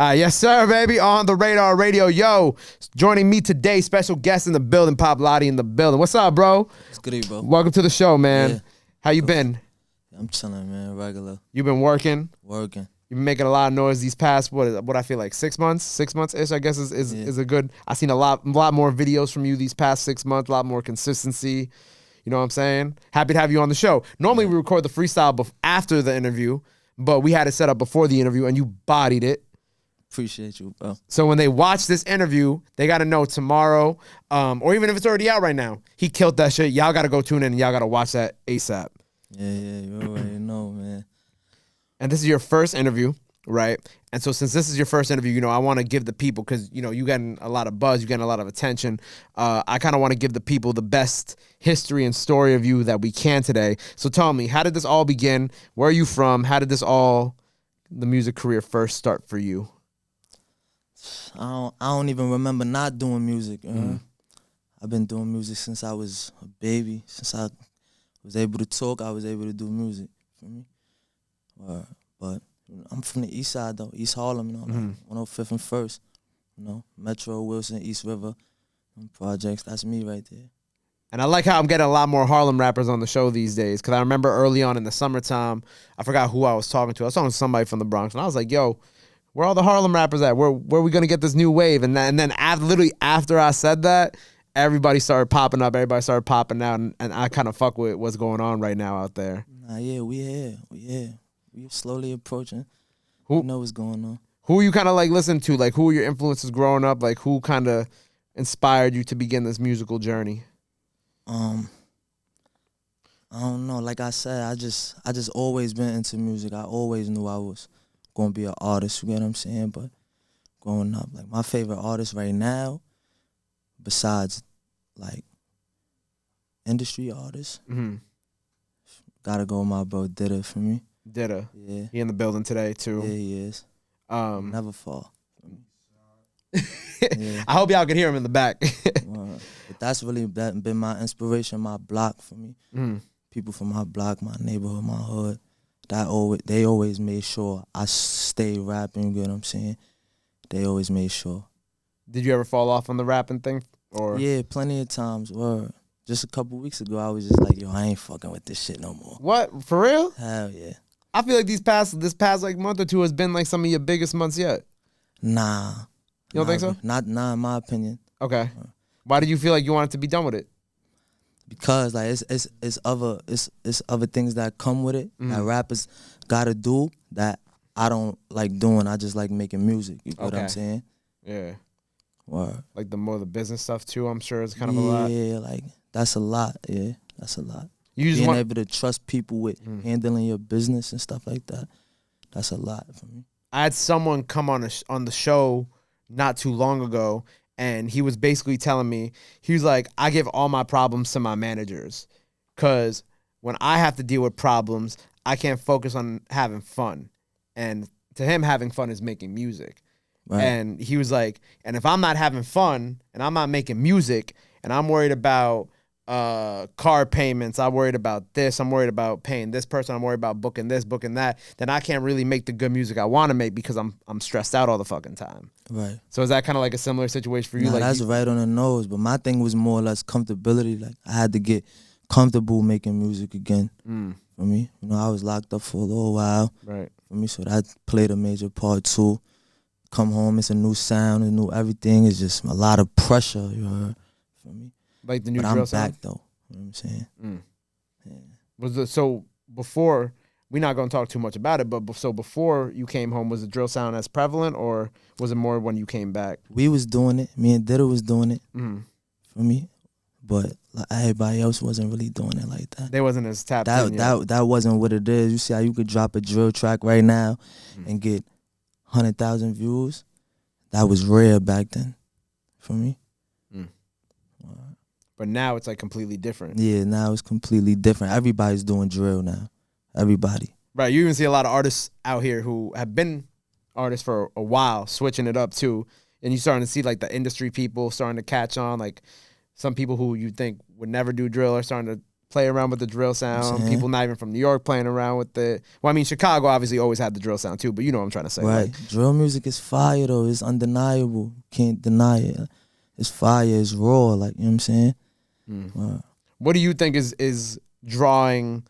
Yes, sir, baby. On the Radar Radio. Yo, joining me today, special guest in the building, Pop Lotti in the building. What's up, bro? It's good, bro. Welcome to the show, man. Yeah. How you been? I'm chilling, man. Regular. You been working? Working. You've been making a lot of noise these past, what I feel like 6 months? 6 months-ish, I guess, is a good. I seen a lot more videos from you these past 6 months, a lot more consistency. You know what I'm saying? Happy to have you on the show. Normally, we record the freestyle after the interview, but we had it set up before the interview, and you bodied it. Appreciate you, bro. So when they watch this interview, they got to know tomorrow, or even if it's already out right now, he killed that shit. Y'all got to go tune in and y'all got to watch that ASAP. Yeah, you already know, man. And this is your first interview, right? And so since this is your first interview, I want to give the people, because, you getting a lot of buzz, you getting a lot of attention. I kind of want to give the people the best history and story of you that we can today. So tell me, how did this all begin? Where are you from? How did the music career first start for you? I don't even remember not doing music. I've been doing music since I was a baby. Since I was able to talk, I was able to do music. For me, but I'm from the east side though, East Harlem. Like 105th and First. Metro, Wilson, East River, projects. That's me right there. And I like how I'm getting a lot more Harlem rappers on the show these days, because I remember early on in the summertime, I forgot who I was talking to. I was talking to somebody from the Bronx, and I was like, yo, where all the Harlem rappers at? Where are we going to get this new wave? And then literally after I said that, everybody started popping up. Everybody started popping out. And I kind of fuck with what's going on right now out there. Yeah, we here. We slowly approaching. Who know what's going on? Who you kind of like listen to? Like, who were your influences growing up? Like, who kind of inspired you to begin this musical journey? I don't know. Like I said, I just always been into music. I always knew I was gonna be an artist, you get what I'm saying? But growing up, like my favorite artist right now, besides like industry artists, gotta go with my bro Ditta for me. Ditta. Yeah. He in the building today too. Yeah, he is. Never fall. Yeah. I hope y'all can hear him in the back. But that's really been my inspiration, my block for me. People from my block, my neighborhood, my hood. They always made sure I stay rapping, you get what I'm saying? They always made sure. Did you ever fall off on the rapping thing? Or yeah, plenty of times. Just a couple weeks ago, I was just like, yo, I ain't fucking with this shit no more. What? For real? Hell yeah. I feel like this past like month or two has been like some of your biggest months yet. Nah. You don't think so? Not in my opinion. Okay. Why did you feel like you wanted to be done with it? Because like it's other things that come with it that rappers gotta do that I don't like doing. I just like making music. You know what I'm saying? Yeah. Word. Like the business stuff too, I'm sure is kind of a lot. Yeah, like that's a lot. Yeah, that's a lot. You just being able to trust people with handling your business and stuff like that. That's a lot for me. I had someone come on the show not too long ago, and he was basically telling me, he was like, I give all my problems to my managers, because when I have to deal with problems, I can't focus on having fun. And to him, having fun is making music. Right. And he was like, and if I'm not having fun and I'm not making music and I'm worried about car payments, I'm worried about this, I'm worried about paying this person, I'm worried about booking this, booking that, then I can't really make the good music I want to make because I'm stressed out all the fucking time. Right. So is that kind of like a similar situation for you? Nah, like that's right on the nose. But my thing was more or less comfortability. Like I had to get comfortable making music again. For me, I was locked up for a little while. Right. For me, so that played a major part too. Come home, it's a new sound, a new everything. It's just a lot of pressure, you heard, for me. Like the new drill drill sound? Back though. You know what I'm saying? Yeah. So before, we're not going to talk too much about it, but so before you came home, was the drill sound as prevalent, or was it more when you came back? We was doing it. Me and Ditta was doing it for me, but like, everybody else wasn't really doing it like that. They wasn't as tapped in yet. That wasn't what it is. You see how you could drop a drill track right now and get 100,000 views? That was rare back then for me. But now it's like completely different. Yeah, now it's completely different. Everybody's doing drill now. Everybody. Right. You even see a lot of artists out here who have been artists for a while switching it up too. And you're starting to see like the industry people starting to catch on. Like some people who you think would never do drill are starting to play around with the drill sound. saying? People not even from New York playing around with it. Well, I mean, Chicago obviously always had the drill sound too, but you know what I'm trying to say. Right. Like, Drill music is fire though. It's undeniable. Can't deny it. It's fire. It's raw. Like, you know what I'm saying? what do you think is drawing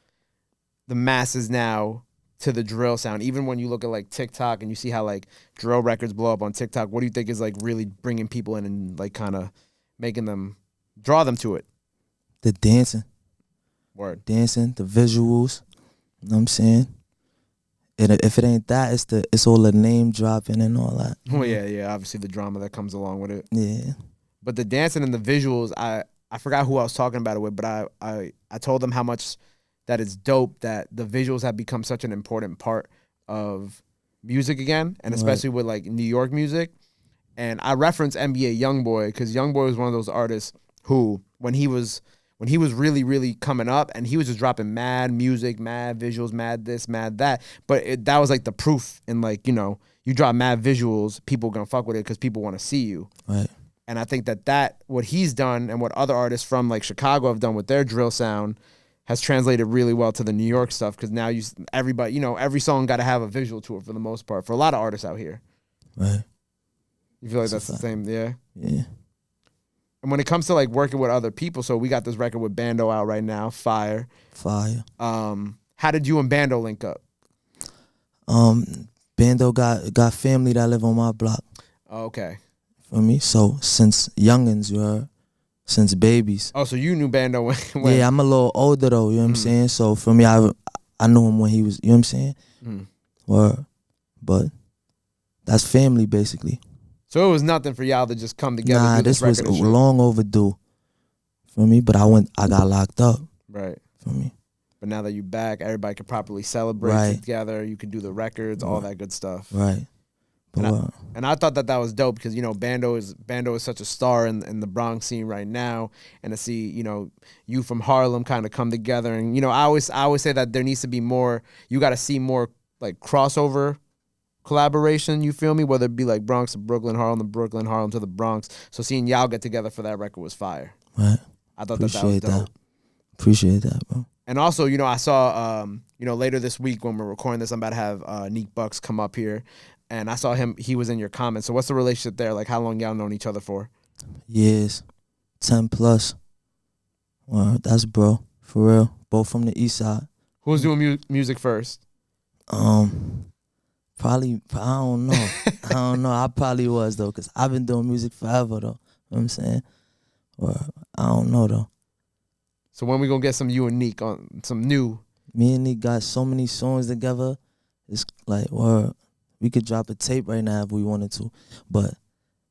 the masses now to the drill sound? Even when you look at like TikTok and you see how like drill records blow up on TikTok, what do you think is like really bringing people in and like kind of making them draw them to it? The dancing. Word. Dancing, the visuals. You know what I'm saying? And if it ain't that, it's all the name dropping and all that. Well, yeah. Obviously the drama that comes along with it. Yeah. But the dancing and the visuals, I forgot who I was talking about it with, but I told them how much that it's dope that the visuals have become such an important part of music again, and especially with like New York music. And I reference NBA YoungBoy because YoungBoy was one of those artists who, when he was really, really coming up, and he was just dropping mad music, mad visuals, mad this, mad that. But that was like the proof in like, you know, you drop mad visuals, people gonna fuck with it because people want to see you. Right. And I think that what he's done and what other artists from like Chicago have done with their drill sound has translated really well to the New York stuff, because now everybody, you know, every song got to have a visual to it for the most part for a lot of artists out here. Right. You feel like that's the same, yeah? Yeah. And when it comes to like working with other people, so we got this record with Bando out right now, Fire. How did you and Bando link up? Bando got family that live on my block. Oh, okay. For me, so since youngins, you heard, since babies. Oh, so you knew Bando when? Yeah, I'm a little older though. You know what I'm saying? So for me, I knew him when he was. You know what I'm saying? Word. But that's family basically. So it was nothing for y'all to just come together. Nah, do this was record and shit. long overdue. For me, but I got locked up. Right. For me. But now that you back, everybody can properly celebrate together. You can do the records, all that good stuff. Right. And I thought that was dope because, you know, Bando is such a star in the Bronx scene right now, and to see, you know, you from Harlem kind of come together, and you know, I always say that there needs to be more. You got to see more like crossover collaboration. You feel me? Whether it be like Bronx to Brooklyn, Harlem to Brooklyn, Harlem to the Bronx. So seeing y'all get together for that record was fire. Right. I thought that was dope. Appreciate that, bro. And also, you know, I saw, you know, later this week when we're recording this, I'm about to have Neek Bucks come up here. And I saw him, he was in your comments. So what's the relationship there? Like, how long y'all known each other for? Years. 10 plus. Well, that's bro. For real. Both from the east side. Who was doing music first? Probably, I don't know. I don't know. I probably was, though, because I've been doing music forever, though. You know what I'm saying? Well, I don't know, though. So when we gonna get some you and Neek on some new? Me and Neek got so many songs together. It's like, well, we could drop a tape right now if we wanted to, but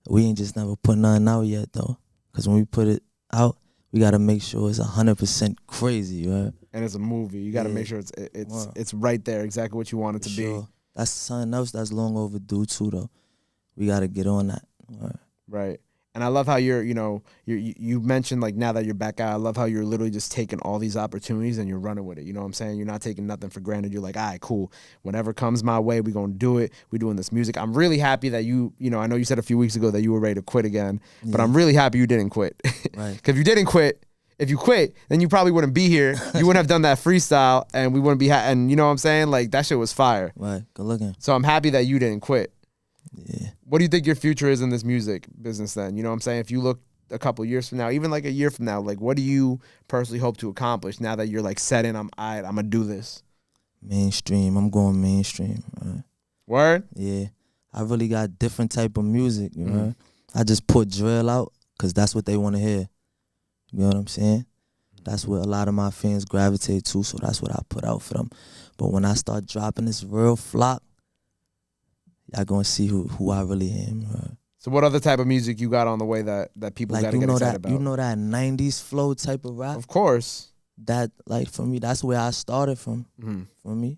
we ain't just never put nothing out yet though. Cause when we put it out, we gotta make sure it's 100% crazy, right? And it's a movie. You gotta make sure it's right there, exactly what you want it to be. That's something else that's long overdue too, though. We gotta get on that. Right. And I love how you mentioned like now that you're back out, I love how you're literally just taking all these opportunities and you're running with it. You know what I'm saying? You're not taking nothing for granted. You're like, all right, cool. Whatever comes my way, we're going to do it. We're doing this music. I'm really happy that you know, I know you said a few weeks ago that you were ready to quit again, but I'm really happy you didn't quit. Right. Because if you quit, then you probably wouldn't be here. You wouldn't have done that freestyle and we wouldn't be, and you know what I'm saying? Like that shit was fire. Right. Good looking. So I'm happy that you didn't quit. Yeah. What do you think your future is in this music business then? You know what I'm saying? If you look a couple years from now, even like a year from now, like what do you personally hope to accomplish now that you're like set in, I'm gonna do this? Mainstream. I'm going mainstream. Right? Word? Yeah. I really got different type of music, you know? I just put drill out because that's what they want to hear. You know what I'm saying? That's what a lot of my fans gravitate to, so that's what I put out for them. But when I start dropping this real flock, y'all gonna see who I really am. Right? So what other type of music you got on the way that people like, gotta get excited about? You know that 90s flow type of rap? Of course. That, like, for me, that's where I started from. For me.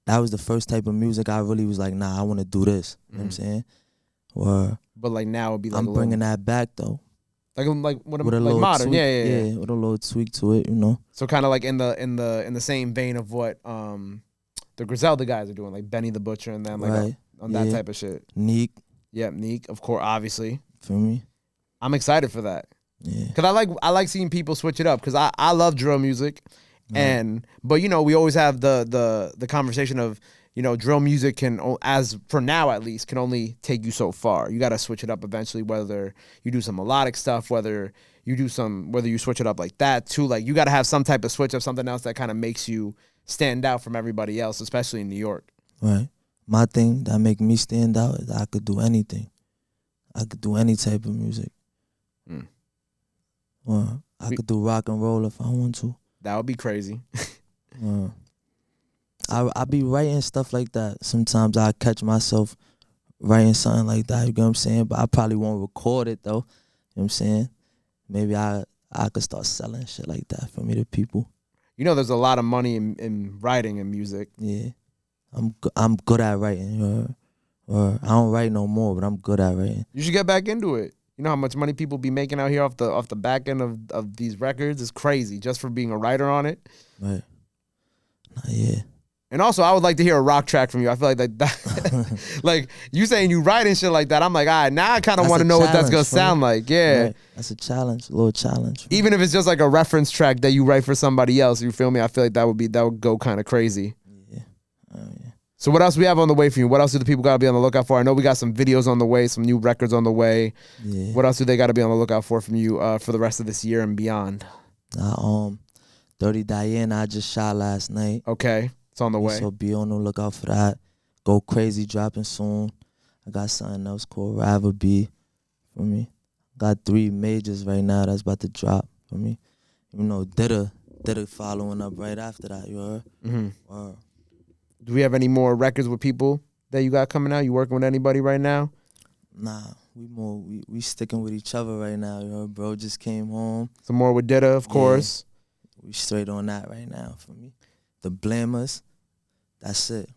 That was the first type of music I really was like, nah, I want to do this. You know what I'm saying? But like now it'd be like I'm bringing that back, though. Like with a like modern, tweak, yeah. With a little tweak to it, you know. So kind of like in the same vein of what the Griselda guys are doing, like Benny the Butcher and them, like on that type of shit. Neek. Yep, Neek, of course, obviously. For me. I'm excited for that. Yeah. Cause I like seeing people switch it up. Cause I love drill music, but you know we always have the conversation of, you know, drill music can, as for now at least, can only take you so far. You got to switch it up eventually, whether you do some melodic stuff, whether you switch it up like that too. Like you got to have some type of switch up, something else that kind of makes you stand out from everybody else, especially in New York. Right. My thing that make me stand out is I could do anything. I could do any type of music. I could do rock and roll if I want to. That would be crazy. I be writing stuff like that. Sometimes I catch myself writing something like that, you know what I'm saying? But I probably won't record it though. You know what I'm saying? Maybe I could start selling shit like that for me to people. You know there's a lot of money in writing and music. Yeah. I'm good at writing. Or I don't write no more, but I'm good at writing. You should get back into it. You know how much money people be making out here off the back end of these records? It's crazy just for being a writer on it. Right. Yeah. And also, I would like to hear a rock track from you. I feel like that like you saying you write and shit like that. I'm like, all right, now I kind of want to know what that's gonna sound like. Yeah, right. That's a challenge, a little challenge. Even if it's just like a reference track that you write for somebody else, you feel me? I feel like that would go kind of crazy. Yeah. Yeah. So what else we have on the way for you? What else do the people gotta be on the lookout for? I know we got some videos on the way, some new records on the way. Yeah. What else do they gotta be on the lookout for from you for the rest of this year and beyond? Dirty Diana, I just shot last night. Okay. It's on the way. So be on the lookout for that. Go Crazy dropping soon. I got something else called Rival B for me. Got 3 majors right now that's about to drop for me. You know, Ditta following up right after that, you heard? Mm-hmm. Do we have any more records with people that you got coming out? You working with anybody right now? Nah, we sticking with each other right now, you heard? Bro just came home. Some more with Ditta, of course. We straight on that right now for me. The Blamers, that's it.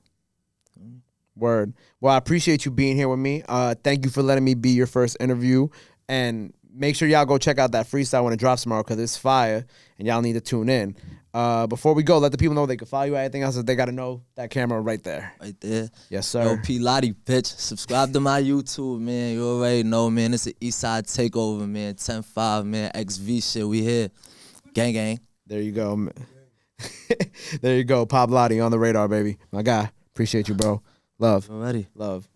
Word. Well, I appreciate you being here with me. Thank you for letting me be your first interview. And make sure y'all go check out that freestyle when it drops tomorrow because it's fire and y'all need to tune in. Before we go, let the people know they can follow you. Anything else that they got to know? That camera right there. Right there. Yes, sir. Yo, P. Lotti, bitch. Subscribe to my YouTube, man. You already know, man. It's an Eastside Takeover, man. 10-5, man. XV shit. We here. Gang, gang. There you go, man. There you go. Pop Lotti on the radar, baby. My guy. Appreciate you, bro. Love. Already. Love.